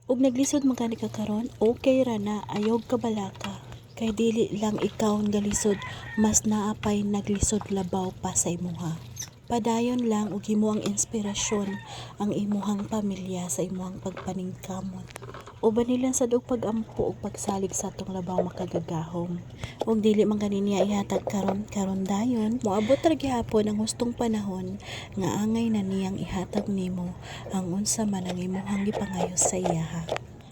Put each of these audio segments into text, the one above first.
Ug naglisod magani ka karon, okay ra na, ayog ka balaka. Kay dili lang ikaw ang galisod, mas naapay naglisod labaw pa sa imuha. Padayon lang ug himo ang inspirasyon ang imuhang pamilya sa imuhang pagpaningkamot. Uban nila sad og pagampo ug pagsalig sa atong labaw makagagahom. Ug dili man gani niya ihatag karon dayon, moabot ra gihapon ang hustong panahon nga angay na niyang ihatag nimo ang unsa man ang imuhang gipangayo sa iyaha.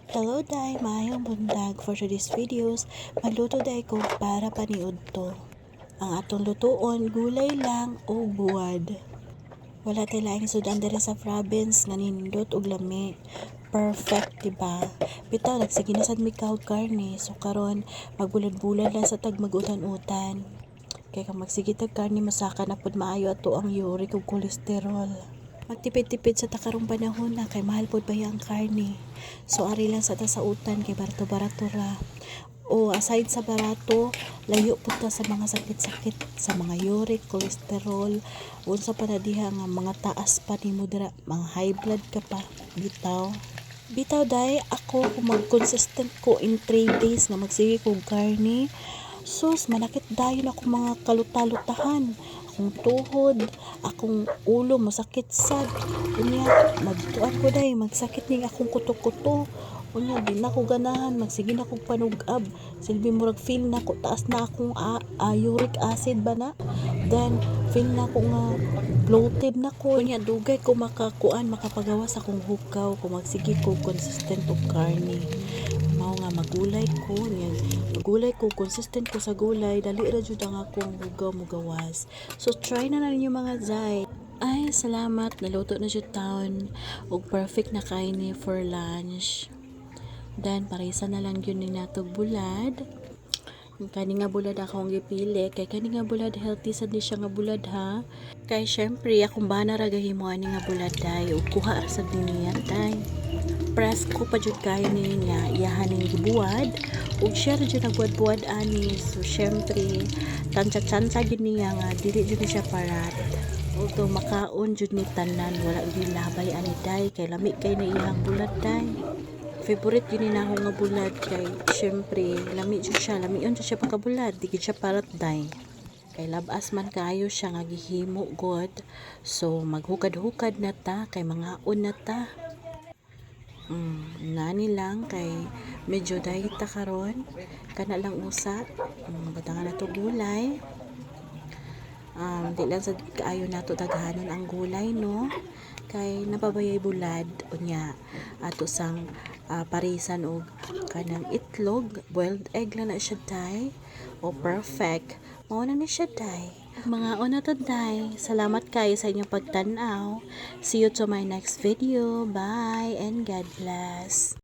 Hello day, maayong bundag. For today's videos, magluto day ko para paniud to. Ang atong lutoon, gulay lang o buwad. Wala tayo laing sudan dere sa province nga nindot og lami. Perfect, diba? Bitaw, nagsige na sad mi kahog karne. So karon magbulad-bulad lang sa tag magutan-utan. Kaya kung magsige tag karne, masaka na pod maayo ato ang uric ug kolesterol. Magtipid-tipid sa takarong panahon na kay mahal pod baya ang karne. So ari lang sa ta sa utan kay barato-barato ra. O aside sa barato, layo po ta sa mga sakit-sakit, sa mga uric, cholesterol, unsa pa na diha nga mga taas pa nimo dira, mga high blood ka pa, bitaw day ako kung mag-consistent ko in 3 days nga magsige kog karne. Sus, manakit dayon ako mga kalutalutahan, akong tuhod, akong ulo masakit sad. Unya, magtuan ko day, magsakit ning akong kuto-kuto. Unya, di na ko ganahan, magsige na kong panugab. Silbi murag feel na ko, taas na akong uric acid ba na. Then, feel na ko nga bloated na ko. Unya, dugay ko makapagawas akong hukaw kung magsige ko consistent og karne. Mao nga magulay ko, consistent ko sa gulay, dali ra jud ang akong hugaw mugawas. So try na ninyo mga zay. Ay, salamat, naluto na jud taon og perfect na kaini for lunch. Then parisa na lang yun ni natog bulad. Kani nga bulad akong gipili kay kani nga bulad healthy sad ni siya nga bulad ha. Kay syempre akong bana ra gahimo ani nga bulad day ug kuha ra sad niya day. Press ko pa jud kayo niya iyahan ning gibuwad ug siya ra jud nagbuwad-buwad ani. So syempre tansya-tansya jud niya nga dili jud siya parat. Ug makaon jud ni tanan, wala gyud labay ani day kay lami kay na iyang bulad day. Favorite yun na ako nga bulad kay syempre lami jud siya, lamion jud siya pagkabulad, di gid siya parat day. Kay labas man kaayo siya nga gihimo god. So maghukad-hukad na ta kay mangaon na ta. Nani lang kay medyo diet ta karon, kana lang usa. Batangan na to gulay. Di lang sa kaayo nato daghanon ang gulay no, kay napabayay bulad unya ato sang parisan og kanang itlog, boiled egg lang na siya day. O perfect, mao na ni siya day. Mga una to day. Salamat kayo sa inyong pagtanaw. See you to my next video. Bye and God bless.